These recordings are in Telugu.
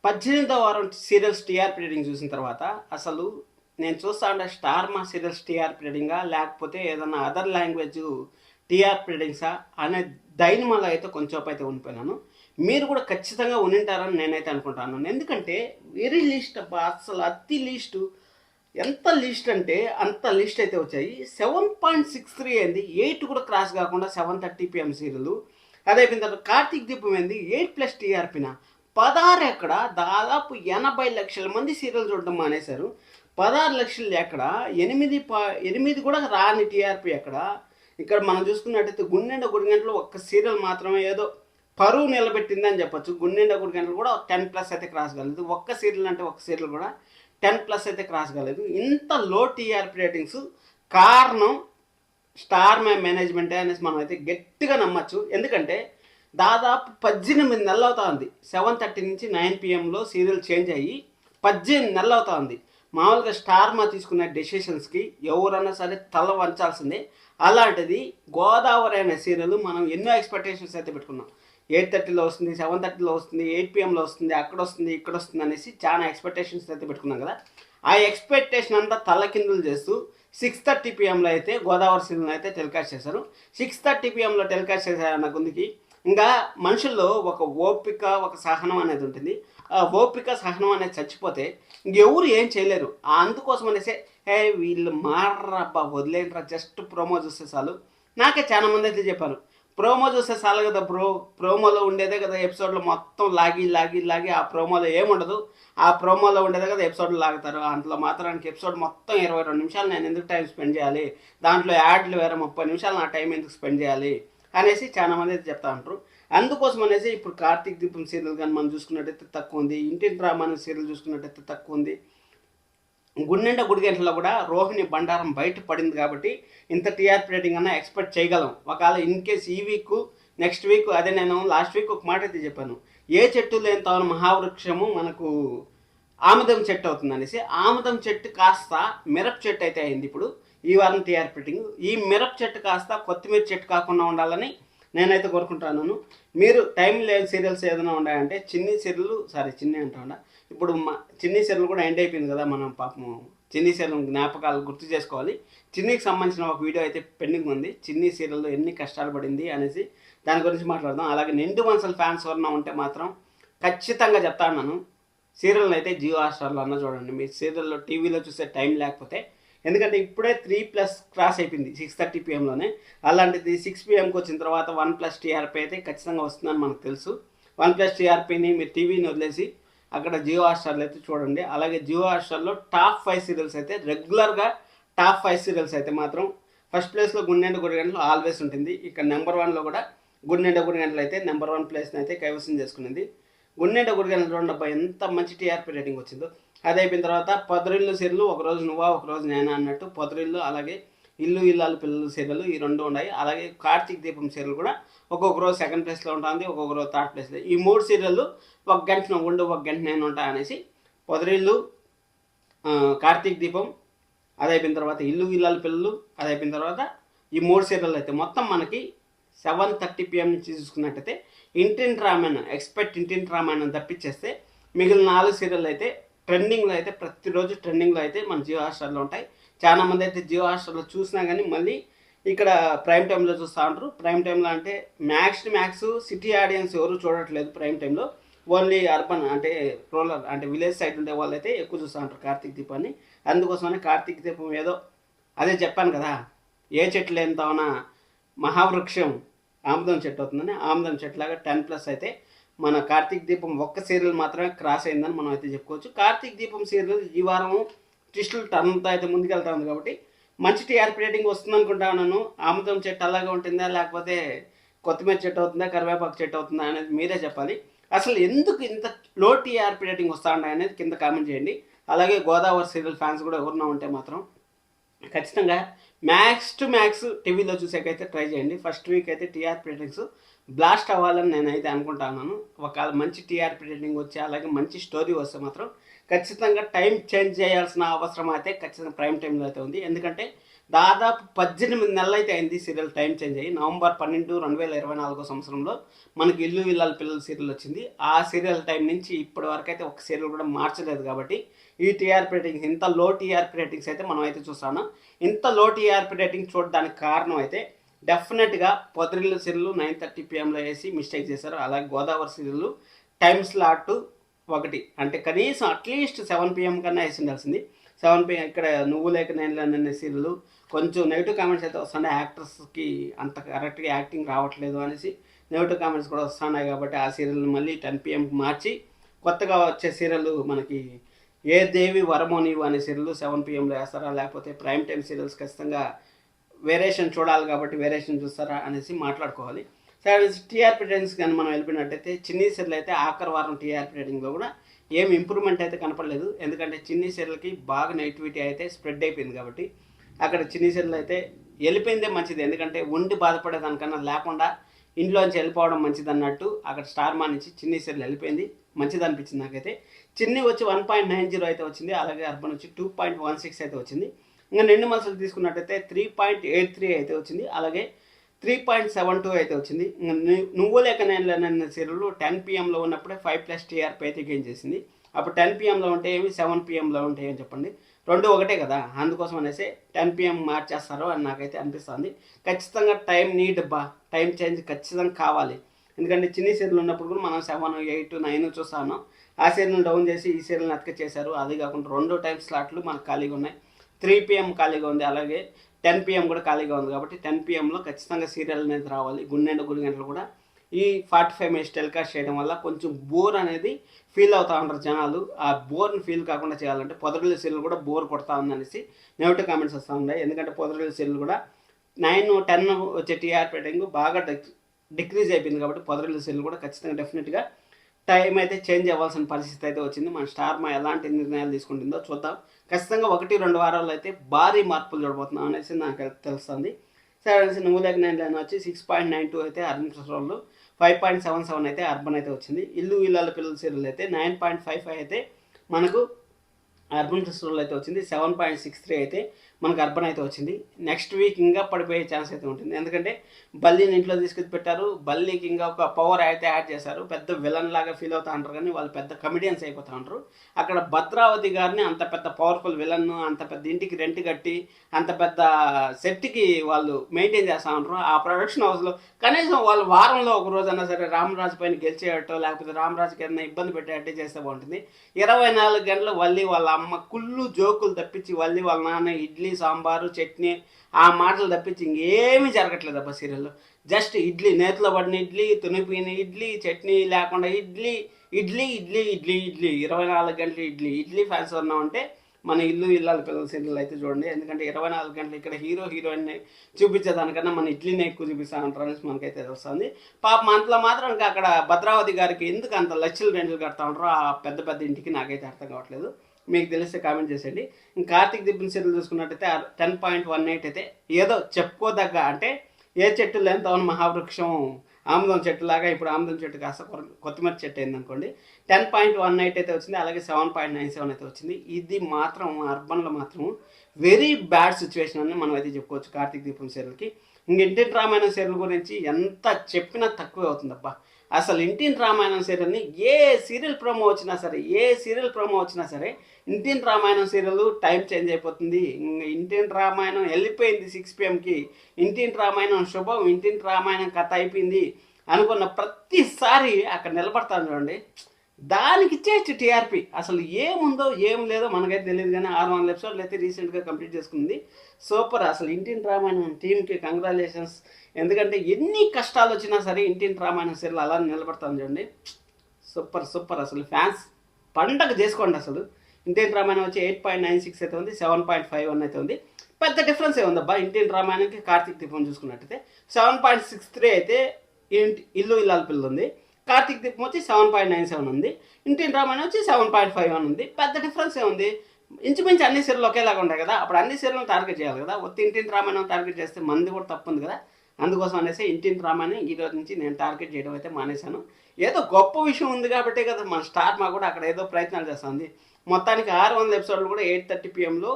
18వ వారం సీరియల్స్ టీఆర్పీ రేటింగ్ చూసిన తర్వాత అసలు నేను చూస్తా ఉండే స్టార్ మా సీరియల్స్ టీఆర్పీ రేటింగా లేకపోతే ఏదన్నా అదర్ లాంగ్వేజ్ టీఆర్పీ రేటింగ్సా అనే డైనమాలో అయితే కొంచెంసేపు అయితే ఉండిపోయినాను. మీరు కూడా ఖచ్చితంగా ఉనింటారని నేనైతే అనుకుంటాను. ఎందుకంటే వెరీ లీస్ట్ అబ్బా, అసలు అతి లీస్టు. ఎంత లీస్ట్ అంటే అంత లీస్ట్ అయితే వచ్చాయి. 7.63 అయింది, 8 కూడా క్రాస్ కాకుండా 7:30 PM సీరియల్. అదే అయిపోయిన తర్వాత కార్తీక్ దీపం ఏంది 8+ టీఆర్పీన 16 ఎక్కడ, దాదాపు 80 లక్షల మంది సీరియల్ చూడడం మానేశారు. 16 లక్షలు ఎక్కడ, 8 కూడా రాని టీఆర్పీ ఎక్కడ. ఇక్కడ మనం చూసుకున్నట్టయితే గుండెండ గుడి గంటలు ఒక్క సీరియల్ మాత్రమే ఏదో పరువు నిలబెట్టింది అని చెప్పొచ్చు. గుండెండ గుడి గంటలు కూడా 10+ అయితే క్రాస్ కాలేదు. ఒక్క సీరియల్ అంటే ఒక్క సీరియల్ కూడా 10+ అయితే క్రాస్ కాలేదు. ఇంత లో టీఆర్పీ రేటింగ్స్ కారణం స్టార్ మేనేజ్మెంటే అనేసి మనం అయితే గట్టిగా నమ్మచ్చు. ఎందుకంటే దాదాపు 18 నెలలు అవుతా ఉంది. 7:30 నుంచి 9 PMలో సీరియల్ చేంజ్ అయ్యి 18 నెలలు అవుతా ఉంది. మామూలుగా స్టార్ మా తీసుకునే డెసిషన్స్కి ఎవరన్నా సరే తల వంచాల్సిందే. అలాంటిది గోదావరి అనే సీరియల్ మనం ఎన్నో ఎక్స్పెక్టేషన్స్ అయితే పెట్టుకున్నాం. 8:30లో వస్తుంది, 7:30లో వస్తుంది, 8 PMలో వస్తుంది, అక్కడ వస్తుంది, ఇక్కడ వస్తుంది అనేసి చాలా ఎక్స్పెక్టేషన్స్ అయితే పెట్టుకున్నాం కదా. ఆ ఎక్స్పెక్టేషన్ అంతా తలకిందులు చేస్తూ 6:30 PMలో అయితే గోదావరి సీరియల్ అయితే టెలికాస్ట్ చేశారు. 6:30 PMలో టెలికాస్ట్ చేశారన్న గుందికి ఇంకా మనుషుల్లో ఒక ఓపిక, ఒక సహనం అనేది ఉంటుంది. ఆ ఓపిక సహనం అనేది చచ్చిపోతే ఇంకెవరు ఏం చేయలేరు. అందుకోసం అనేసి వీళ్ళు మారబ్బా వదిలేంట్రా, జస్ట్ ప్రోమో చూస్తే చాలు. నాకే చాలా మంది అయితే చెప్పారు, ప్రోమో చూస్తే చాలు కదా బ్రో, ప్రోమోలో ఉండేదే కదా ఎపిసోడ్లో మొత్తం లాగి లాగి లాగి ఆ ప్రోమోలో ఏముండదు, ఆ ప్రోమోలో ఉండేదే కదా ఎపిసోడ్లు లాగుతారు, అందులో మాత్రానికి ఎపిసోడ్ మొత్తం 22 నిమిషాలు నేను ఎందుకు టైం స్పెండ్ చేయాలి, దాంట్లో యాడ్లు వేరే 30 నిమిషాలు నా టైం ఎందుకు స్పెండ్ చేయాలి అనేసి చాలా మంది అయితే చెప్తా ఉంటారు. అందుకోసం అనేసి ఇప్పుడు కార్తీక్ దీపం సీరియల్ కానీ మనం చూసుకున్నట్టయితే తక్కువ ఉంది. ఇంటింటి రామాయణ సీరియల్ చూసుకున్నట్టయితే తక్కువ ఉంది. గుండెండ గుడిగంటలో కూడా రోహిణి బండారం బయట పడింది కాబట్టి ఇంత టీఆర్పీ రేటింగ్ అన్నా ఎక్స్పెక్ట్ చేయగలం. ఒకవేళ ఇన్ కేస్ ఈ వీక్ నెక్స్ట్ వీక్, అదే నేను లాస్ట్ వీక్ ఒక మాట అయితే చెప్పాను, ఏ చెట్టు లేని తాను మహావృక్షము మనకు ఆముదం చెట్టు అవుతుంది అనేసి. ఆముదం చెట్టు కాస్త మిరప చెట్టు అయితే అయింది ఇప్పుడు ఈ వారం టీఆర్పీ రేటింగ్. ఈ మిరప చెట్టు కాస్త కొత్తిమీర చెట్టు కాకుండా ఉండాలని నేనైతే కోరుకుంటున్నాను. మీరు టైం లేని సీరియల్స్ ఏదైనా ఉన్నాయంటే చిన్ని సీరియల్, చిన్ని అంటా ఇప్పుడు చిన్ని సీరియల్ కూడా ఎండ్ అయిపోయింది కదా, మనం పాపము చిన్ని సీరియల్ జ్ఞాపకాలు గుర్తు చేసుకోవాలి. చిన్నికి సంబంధించిన ఒక వీడియో అయితే పెండింగ్ ఉంది, చిన్ని సీరియల్లో ఎన్ని కష్టాలు పడింది అనేసి, దాని గురించి మాట్లాడదాం. అలాగే నిండు మనసుల ఫ్యాన్స్ ఎవరన్నా ఉంటే మాత్రం ఖచ్చితంగా చెప్తా ఉన్నాను, సీరియల్ని అయితే జియో హాట్‌స్టార్లో అన్న చూడండి. మీరు సీరియల్లో టీవీలో చూసే టైం లేకపోతే, ఎందుకంటే ఇప్పుడే 3+ క్రాస్ అయిపోయింది 6:30 PMలోనే. అలాంటిది 6 PMకి వచ్చిన తర్వాత 1+ టీఆర్పీ అయితే ఖచ్చితంగా వస్తుందని మనకు తెలుసు. 1+ టీఆర్పీని మీరు టీవీని వదిలేసి అక్కడ జియో హాట్‌స్టార్లో అయితే చూడండి. అలాగే జియో హాట్‌స్టార్లో టాప్ 5 సీరియల్స్ అయితే రెగ్యులర్గా టాప్ 5 సీరియల్స్ అయితే మాత్రం ఫస్ట్ ప్లేస్లో గుండెండ గుడిగంటలు ఆల్వేస్ ఉంటుంది. ఇక్కడ నెంబర్ 1లో కూడా గుండెండ గుడిగంటలు అయితే నెంబర్ 1 ప్లేస్ని అయితే కైవసం చేసుకునింది. గుండెండ గుడిగంటలు చూడండి ఎంత మంచి టీఆర్పీ రేటింగ్ వచ్చిందో. అది అయిపోయిన తర్వాత పొదరిల్లు సీరియల్, ఒకరోజు నువ్వా ఒకరోజు నేనా అన్నట్టు పొదరిల్లు, అలాగే ఇల్లు ఇల్లాలు పిల్లలు సీరియల్, ఈ 2 ఉన్నాయి. అలాగే కార్తీక్ దీపం సీరియల్ కూడా ఒక్కొక్క రోజు సెకండ్ ప్లేస్లో ఉంటుంది, ఒక్కొక్క రోజు థర్డ్ ప్లేస్లో. ఈ 3 సీరియల్ ఒక గంట నువ్వు ఉండు, ఒక గంట నేను ఉంటా అనేసి పొదరిల్లు, కార్తీక్ దీపం, అది అయిపోయిన తర్వాత ఇల్లు ఇల్లాలు పిల్లలు, అది అయిపోయిన తర్వాత ఈ 3 సీరియల్ అయితే మొత్తం మనకి 7:30 PM నుంచి చూసుకున్నట్టయితే ఇంటింటి రామాయణం, ఇంటింటి రామాయణం తప్పించేస్తే మిగిలిన 4 సీరియల్ అయితే ట్రెండింగ్లో అయితే ప్రతిరోజు ట్రెండింగ్లో అయితే మన జియో హాట్‌స్టార్లో ఉంటాయి. చాలామంది అయితే జియో హాట్‌స్టార్లో చూసినా కానీ మళ్ళీ ఇక్కడ ప్రైమ్ టైంలో చూస్తూ ఉంటారు. ప్రైమ్ టైంలో అంటే మ్యాక్స్ సిటీ ఆడియన్స్ ఎవరు చూడట్లేదు ప్రైమ్ టైంలో. ఓన్లీ అర్బన్ అంటే రూరల్ అంటే విలేజ్ సైడ్ ఉండే వాళ్ళు అయితే ఎక్కువ చూస్తూ ఉంటారు కార్తీక్ దీపాన్ని. అందుకోసమని కార్తీక్ దీపం ఏదో అదే చెప్పాను కదా, ఏ చెట్లు లేనితావున మహావృక్షం ఆముదం చెట్టు అవుతుందని, ఆముదం చెట్టులాగా 10+ అయితే మన కార్తీక్ దీపం ఒక్క సీరియల్ మాత్రమే క్రాస్ అయిందని మనం అయితే చెప్పుకోవచ్చు. కార్తీక్ దీపం సీరియల్ ఈ వారం ట్విస్టులు టర్న్తో అయితే ముందుకెళ్తా ఉంది కాబట్టి మంచి టీఆర్పీ రేటింగ్ వస్తుంది అనుకుంటాను. ఆముదం చెట్టు అలాగే ఉంటుందా, లేకపోతే కొత్తిమీర చెట్టు అవుతుందా, కరివేపాకు చెట్టు అవుతుందా అనేది మీరే చెప్పాలి. అసలు ఎందుకు ఇంత లో టీఆర్పీ రేటింగ్ వస్తా ఉన్నాయి అనేది కింద కామెంట్ చేయండి. అలాగే గోదావరి సీరియల్ ఫ్యాన్స్ కూడా ఎవరన్నా ఉంటే మాత్రం ఖచ్చితంగా మ్యాక్స్ టీవీలో చూసేకైతే ట్రై చేయండి. ఫస్ట్ వీక్ అయితే టీఆర్పీ రేటింగ్స్ బ్లాస్ట్ అవ్వాలని నేనైతే అనుకుంటున్నాను. ఒకవేళ మంచి టీఆర్పీ రేటింగ్ వచ్చి అలాగే మంచి స్టోరీ వస్తే మాత్రం ఖచ్చితంగా టైం చేంజ్ చేయాల్సిన అవసరం అయితే ఖచ్చితంగా ప్రైమ్ టైంలో అయితే ఉంది. ఎందుకంటే దాదాపు 18 నెలలు అయితే అయింది సీరియల్ టైం చేంజ్ అయ్యి. నవంబర్ 12, 2024 సంవత్సరంలో మనకి ఇల్లు ఇల్లాలు పిల్లలు సీరియల్ వచ్చింది. ఆ సీరియల్ టైం నుంచి ఇప్పటి వరకు అయితే ఒక సీరియల్ కూడా మార్చలేదు కాబట్టి ఈ టీఆర్పీ రేటింగ్స్, ఇంత లో టీఆర్పీ రేటింగ్స్ అయితే మనం అయితే చూస్తాను. ఇంత లో టీఆర్పీ రేటింగ్ చూడడానికి కారణం అయితే డెఫినెట్గా పొదరిల్లు సీరియల్ 9:30 PM వేసి మిస్టేక్ చేశారు. అలాగే గోదావరి సీరియల్ టైం స్లాట్ ఒకటి, అంటే కనీసం అట్లీస్ట్ 7 PM కన్నా వేసి ఉండాల్సింది. 7 PM ఇక్కడ నువ్వు లేక నేను అనే సీరియల్ కొంచెం నెగిటివ్ కామెంట్స్ అయితే వస్తున్నాయి. యాక్టర్స్కి అంత కరెక్ట్గా యాక్టింగ్ రావట్లేదు అనేసి నెగిటివ్ కామెంట్స్ కూడా వస్తున్నాయి. కాబట్టి ఆ సీరియల్ మళ్ళీ 10 PMకి మార్చి కొత్తగా వచ్చే సీరియల్ మనకి ఏ దేవి వరమో నీవు అనే సీరియల్ 7 PMలో వేస్తారా, లేకపోతే ప్రైమ్ టైం సీరియల్స్ ఖచ్చితంగా వేరియేషన్ చూడాలి కాబట్టి వేరియేషన్ చూస్తారా అనేసి మాట్లాడుకోవాలి. సరే, టీఆర్పీ రేటింగ్స్ కానీ మనం వెళ్ళిపోయినట్టయితే చిన్ని సీరియల్ అయితే ఆఖరి వారం టీఆర్పీ రేటింగ్లో కూడా ఏం ఇంప్రూవ్మెంట్ అయితే కనపడలేదు. ఎందుకంటే చిన్ని సీరియల్కి బాగా నెగిటివిటీ అయితే స్ప్రెడ్ అయిపోయింది కాబట్టి అక్కడ చిన్ని సీరియల్ అయితే వెళ్ళిపోయిందే మంచిది. ఎందుకంటే ఉండి బాధపడేదానికన్నా లేకుండా ఇంట్లోంచి వెళ్ళిపోవడం మంచిది అన్నట్టు అక్కడ స్టార్ మా నుంచి చిన్ని సీరియల్ వెళ్ళిపోయింది, మంచిది అనిపించింది నాకైతే. చిన్ని వచ్చి 1.90 అయితే వచ్చింది, అలాగే అర్బన్ వచ్చి 2.16 అయితే వచ్చింది. ఇంకా నిండు మనసులు తీసుకున్నట్టయితే 3.83 అయితే వచ్చింది, అలాగే 3.72 అయితే వచ్చింది. నువ్వు లేక నేను సీరియల్ 10 PMలో ఉన్నప్పుడే 5+ టీఆర్పీ అయితే గెయిన్ చేసింది. అప్పుడు 10 PMలో ఉంటే ఏమి, 7 PMలో ఉంటే ఏమి చెప్పండి, రెండు ఒకటే కదా. అందుకోసం అనేసి 10 PM మార్చేస్తారు అని నాకైతే అనిపిస్తుంది. ఖచ్చితంగా టైం నీడ్ టైం చేంజ్ ఖచ్చితంగా కావాలి. ఎందుకంటే చిన్ని సీరియల్ ఉన్నప్పుడు కూడా మనం 7, 8, 9 చూస్తాను. ఆ సీరియల్ని డౌన్ చేసి ఈ సీరియల్ని అతిక చేశారు. అది కాకుండా 2 టైం స్లాట్లు మనకు ఖాళీగా ఉన్నాయి. 3 PM ఖాళీగా ఉంది, అలాగే 10 PM కూడా ఖాళీగా ఉంది. కాబట్టి 10 PMలో ఖచ్చితంగా సీరియల్ అనేది రావాలి. గుండెండు గుడి గంటలు కూడా ఈ 45 minutes టెలికాస్ట్ చేయడం వల్ల కొంచెం బోర్ అనేది ఫీల్ అవుతూ ఉంటారు జనాలు. ఆ బోర్ని ఫీల్ కాకుండా చేయాలంటే పొదరిల్లు సీరియల్ కూడా బోర్ కొడతా ఉందనేసి నెగిటివ్ కామెంట్స్ వస్తూ ఉన్నాయి. ఎందుకంటే పొదరిల్లు సీరియల్ కూడా 9, 10 వచ్చే టీఆర్పీ రేటింగ్ బాగా డిక్రీజ్ అయిపోయింది. కాబట్టి పొదరిల్లు సీరియల్ కూడా ఖచ్చితంగా డెఫినెట్గా టైం అయితే చేంజ్ అవ్వాల్సిన పరిస్థితి అయితే వచ్చింది. మన స్టార్ మా ఎలాంటి నిర్ణయాలు తీసుకుంటుందో చూద్దాం. ఖచ్చితంగా 1-2 వారాల్లో అయితే భారీ మార్పులు చూడబోతున్నాం అనేసి నాకు తెలుస్తుంది. సరే, నువ్వు లేక నేను వచ్చి 6.92 అయితే అర్బన్, 5.77 అయితే అర్బన్ అయితే వచ్చింది. ఇల్లు ఇల్లాల పిల్లల సీరియల్ అయితే 9.55 అయితే మనకు అర్బన్ ఫెస్టివల్ అయితే వచ్చింది. 7.63 అయితే మనకు అర్బన్ అయితే వచ్చింది. నెక్స్ట్ వీక్ ఇంకా పడిపోయే ఛాన్స్ అయితే ఉంటుంది. ఎందుకంటే బల్లీని ఇంట్లో తీసుకొచ్చి పెట్టారు, బల్లీకి ఇంకా ఒక పవర్ అయితే యాడ్ చేశారు. పెద్ద విలన్ లాగా ఫీల్ అవుతూ ఉంటారు, కానీ వాళ్ళు పెద్ద కమెడియన్స్ అయిపోతూ ఉంటారు. అక్కడ భద్రావతి గారిని అంత పెద్ద పవర్ఫుల్ విలన్, అంత పెద్ద ఇంటికి రెంట్ కట్టి అంత పెద్ద సెట్కి వాళ్ళు మెయింటైన్ చేస్తూ ఉంటారు. ఆ ప్రొడక్షన్ హౌస్లో కనీసం వాళ్ళు వారంలో ఒక రోజన్నా సరే రామరాజు పైన గెలిచేయటో, లేకపోతే రామరాజుకి ఏదైనా ఇబ్బంది పెట్టేటట్టే చేస్తే బాగుంటుంది. 24 గంటలు వల్లి వాళ్ళ అమ్మ కుళ్ళు జోకులు తప్పించి, వల్లి వాళ్ళ నాన్న ఇడ్లీ సాంబారు చట్నీ ఆ మాటలు తప్పించి ఇంకేమీ జరగట్లేదు అబ్బా సీరియల్లో. జస్ట్ ఇడ్లీ, నేతిలో పడిన ఇడ్లీ, తునిపోయిన ఇడ్లీ, చట్నీ లేకుండా ఇడ్లీ ఇడ్లీ ఇడ్లీ ఇడ్లీ ఇడ్లీ 24 గంటలు ఇడ్లీ. ఇడ్లీ ఫ్యాన్స్ ఉన్నామంటే మన ఇల్లు ఇల్లాల పిల్లల సీరియల్ అయితే చూడండి. ఎందుకంటే 24 గంటలు ఇక్కడ హీరో హీరోయిన్ని చూపించేదానికన్నా మన ఇడ్లీని ఎక్కువ చూపిస్తా ఉంటారు అనేసి మనకైతే వస్తుంది. పాపం అంతలో మాత్రం ఇంకా అక్కడ భద్రావతి గారికి ఎందుకు అంత లక్షలు రెంట్లు కడతా ఉంటారో ఆ పెద్ద పెద్ద ఇంటికి నాకైతే అర్థం కావట్లేదు. మీకు తెలిస్తే కామెంట్ చేసేయండి. ఇంకా కార్తీక్ దీపం సీరియల్ చూసుకున్నట్టయితే 10.18 అయితే ఏదో చెప్పుకోదగ్గ, అంటే ఏ చెట్టు లేని తవన మహావృక్షం ఆముదం చెట్టులాగా ఇప్పుడు ఆముదం చెట్టు కాస్త కొత్తిమీర చెట్టు అయింది అనుకోండి. 10.18 అయితే వచ్చింది, అలాగే 7.97 అయితే వచ్చింది. ఇది మాత్రం అర్బన్లో మాత్రం వెరీ బ్యాడ్ సిచ్యువేషన్ అని మనం అయితే చెప్పుకోవచ్చు కార్తీక్ దీపం సీరియల్కి. ఇంక ఇంటింటి రామాయణం సీరియల్ గురించి ఎంత చెప్పినా తక్కువే అవుతుందబ్బా. అసలు ఇంటింటి రామాయణం సీరియల్ని ఏ సీరియల్ ప్రోమో వచ్చినా సరే ఇంటింటి రామాయణం సీరియల్ టైం చేంజ్ అయిపోతుంది. ఇంటింటి రామాయణం వెళ్ళిపోయింది 6 PMకి, ఇంటింటి రామాయణం శుభం, ఇంటింటి రామాయణం కథ అయిపోయింది అనుకున్న ప్రతిసారి అక్కడ నిలబడతాను చూడండి. దానికి ఇచ్చేయచ్చు టీఆర్పీ. అసలు ఏముందో ఏం లేదో మనకైతే తెలియదు, కానీ 600 ఎపిసోడ్లు అయితే రీసెంట్గా కంప్లీట్ చేసుకుంది. సూపర్. అసలు ఇంటింటి రామాయణం టీంకి కంగ్రాచులేషన్స్. ఎందుకంటే ఎన్ని కష్టాలు వచ్చినా సరే ఇంటింటి రామాయణం సీరియల్ అలా నిలబడతాను చూడండి. సూపర్. అసలు ఫ్యాన్స్ పండగ చేసుకోండి. అసలు ఇంటింటి రామాయణం వచ్చి 8.96 అయితే ఉంది, 7.51 అయితే ఉంది. పెద్ద డిఫరెన్స్ ఏముందబ్బా ఇంటింటి రామాయణంకి కార్తీక్ దీపం చూసుకున్నట్టయితే. 7.63 అయితే ఇల్లు ఇల్లాల పిల్లలు ఉంది, కార్తీక్ దీపం వచ్చి 7.97 ఉంది, ఇంటింటి రామాయణం వచ్చి 7.51 ఉంది. పెద్ద డిఫరెన్స్ ఏముంది? ఇంచుమించు అన్ని సీరియల్ ఒకేలాగా ఉంటాయి కదా. అప్పుడు అన్ని సీరియల్ని టార్గెట్ చేయాలి కదా. ఒత్తి ఇంటింటి రామాయణం టార్గెట్ చేస్తే మంది కూడా తప్పుంది కదా. అందుకోసం అనేసి ఇంటింటి రామాయణం ఈ రోజు నుంచి నేను టార్గెట్ చేయడం అయితే మానేశాను. ఏదో గొప్ప విషయం ఉంది కాబట్టే కదా మన స్టార్ మా కూడా అక్కడ ఏదో ప్రయత్నాలు చేస్తుంది. మొత్తానికి 600 ఎపిసోడ్లు కూడా 8:30 PMలో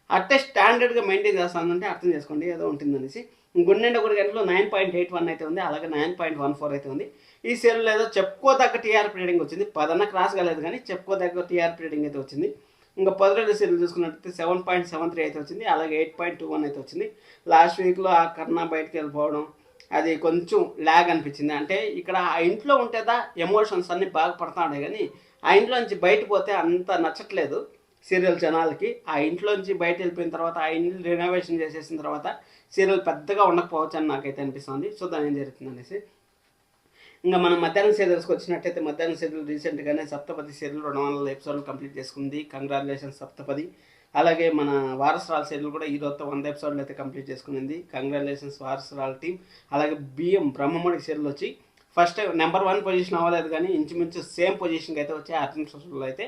అట్టే స్టాండర్డ్గా మెయింటైన్ చేస్తుందంటే అర్థం చేసుకోండి ఏదో ఉంటుందనేసి. గుండెండ కూడా గంటలో 9.81 అయితే ఉంది, అలాగే 9.14 అయితే ఉంది. ఈ షేర్లో ఏదో చెప్పుకోదగ్గ టీఆర్పీ రేటింగ్ వచ్చింది, 10 క్రాస్ కాలేదు కానీ చెప్పుకోదగ్గ టీఆర్పీ రేటింగ్ అయితే వచ్చింది. ఇంకా 10 రోజుల షేర్లు చూసుకున్నట్టయితే 7.73 అయితే వచ్చింది, అలాగే 8.21 అయితే వచ్చింది. లాస్ట్ వీక్లో ఆ కర్ణ బయటకు వెళ్ళిపోవడం అది కొంచెం ల్యాగ్ అనిపించింది. అంటే ఇక్కడ ఆ ఇంట్లో ఉంటేదా ఎమోషన్స్ అన్నీ బాగా పడుతున్నాయి కానీ ఆ ఇంట్లో నుంచి బయట పోతే అంత నచ్చట్లేదు సీరియల్ జనాలకి. ఆ ఇంట్లోంచి బయట వెళ్ళిపోయిన తర్వాత ఆ ఇల్లు రెనోవేషన్ చేసేసిన తర్వాత సీరియల్ పెద్దగా ఉండకపోవచ్చు అని నాకైతే అనిపిస్తుంది. సో దాని ఏం జరుగుతుంది అనేసి. ఇంకా మనం మధ్యాహ్నం సీరియల్స్కి వచ్చినట్టయితే మధ్యాహ్నం సీరియల్ రీసెంట్గానే సప్తపది సీరియల్ 200 ఎపిసోడ్లు కంప్లీట్ చేసుకుంది. కంగ్రాచులేషన్స్ సప్తపది. అలాగే మన వారసురాల సీరియల్ కూడా ఈరోజుతో 100 ఎపిసోడ్లు అయితే కంప్లీట్ చేసుకునింది. Congratulations Varasurala team. అలాగే బియ్యం బ్రహ్మముడి సీరియల్ వచ్చి ఫస్ట్ నెంబర్ 1 పొజిషన్ అవ్వలేదు కానీ ఇంచుమించు సేమ్ పొజిషన్కి అయితే వచ్చి అర్బన్ ప్లస్లో అయితే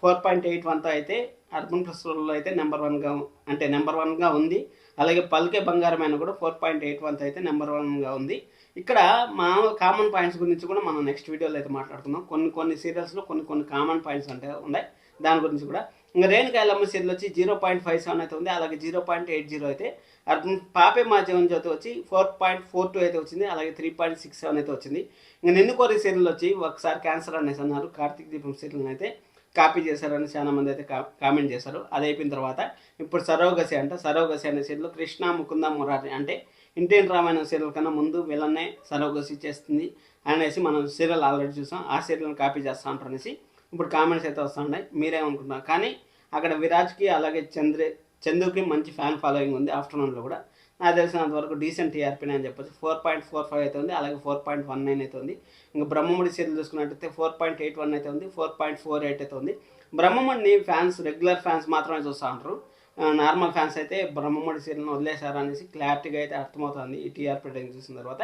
4.81తో అయితే అర్బన్ ప్లస్లో అయితే నెంబర్ 1గా ఉంది. అలాగే పల్కే బంగారమైన కూడా 4.81తో అయితే నెంబర్ 1గా ఉంది. ఇక్కడ మా కామన్ పాయింట్స్ గురించి కూడా మనం నెక్స్ట్ వీడియోలో అయితే మాట్లాడుకుందాం. కొన్ని సీరియల్స్లో కొన్ని కామన్ పాయింట్స్ అంటే ఉన్నాయి, దాని గురించి కూడా. ఇంకా రేణుకాయలమ్మ సీరియల్ వచ్చి 0.57 అయితే ఉంది, అలాగే 0.80 అయితే అర్జున్ పాపే మా జీవన్ జ్యోతి వచ్చి 4.42 అయితే వచ్చింది, అలాగే 3.67 అయితే వచ్చింది. ఇంకా నిన్ను కోరి సీరియల్ వచ్చి ఒకసారి క్యాన్సర్ అనేసి అన్నారు. కార్తీక్ దీపం సీరియల్ అయితే కాపీ చేశారని చాలా మంది అయితే కామెంట్ చేశారు. అది అయిపోయిన తర్వాత ఇప్పుడు సరోగసి అనే సీరియల్ కృష్ణ ముకుంద మురారి అంటే ఇంటియన్ రామాయణం సీరియల్ కన్నా ముందు విలన్నే సరోగసి చేస్తుంది అనేసి మనం సీరియల్ ఆల్రెడీ చూసాం. ఆ సీరియల్ని కాపీ చేస్తా ఉంటారు అనేసి ఇప్పుడు కామెంట్స్ అయితే వస్తున్నాయి. మీరేమనుకుంటున్నారు? కానీ అక్కడ విరాజ్కి అలాగే చందుకి మంచి ఫ్యాన్ ఫాలోయింగ్ ఉంది. ఆఫ్టర్నూన్లో కూడా నాకు తెలిసినంత వరకు డీసెంట్ టీఆర్పీని అని చెప్పొచ్చు. 4.45 అయితే ఉంది, అలాగే 4.19 అయితే ఉంది. ఇంకా బ్రహ్మముడి సీరియల్ చూసుకున్నట్టయితే 4.81 అయితే ఉంది, 4.48 అయితే ఉంది. బ్రహ్మముడిని ఫ్యాన్స్ రెగ్యులర్ ఫ్యాన్స్ మాత్రమే చూస్తూ ఉంటారు. నార్మల్ ఫ్యాన్స్ అయితే బ్రహ్మముడి సీరియల్ని వదిలేశారు అనేసి క్లారిటీగా అయితే అర్థమవుతుంది ఈ టీఆర్పీ రేటింగ్ చూసిన తర్వాత.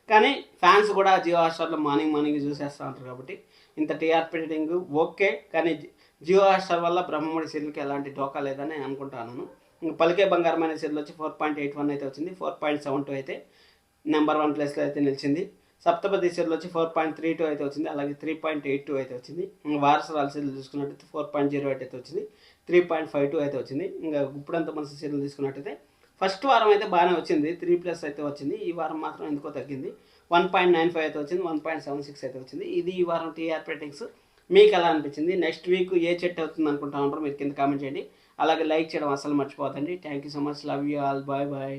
కానీ ఫ్యాన్స్ కూడా జియో హాట్స్టార్లో మార్నింగ్ చూసేస్తూ ఉంటారు కాబట్టి ఇంత టీఆర్పీ రేటింగ్ ఓకే. కానీ జియో హాట్స్టార్ వల్ల బ్రహ్మముడి సీరియల్కి ఎలాంటి డోకా లేదని అనుకుంటున్నాను. ఇంకా పలికే బంగారమైన సీరియల్ వచ్చి 4.81 అయితే వచ్చింది, 4.72 అయితే నెంబర్ 1 ప్లేస్లో అయితే నిలిచింది. సప్తపది సీరియల్ వచ్చి 4.32 అయితే వచ్చింది, అలాగే 3.82 అయితే వచ్చింది. ఇంకా వారసురాల సీరియల్ చూసుకున్నట్టయితే 4.08 అయితే వచ్చింది, 3.52 అయితే వచ్చింది. ఇంకా ఇప్పుడంత మనసు సీరియల్ తీసుకున్నట్టయితే ఫస్ట్ వారం అయితే బాగానే వచ్చింది, 3+ అయితే వచ్చింది. ఈ వారం మాత్రం ఎందుకో తగ్గింది, 1.95 అయితే వచ్చింది, 1.76 అయితే వచ్చింది. ఇది ఈ వారం టీఆర్పీ రేటింగ్స్. మీకు ఎలా అనిపించింది? నెక్స్ట్ వీక్ ఏ చెట్టు అవుతుంది అనుకుంటా ఉంటారో మీరు కింద కామెంట్ చేయండి. అలాగే లైక్ చేయడం అసలు మర్చిపోతండి. Thank you so much. Love you all. Bye bye.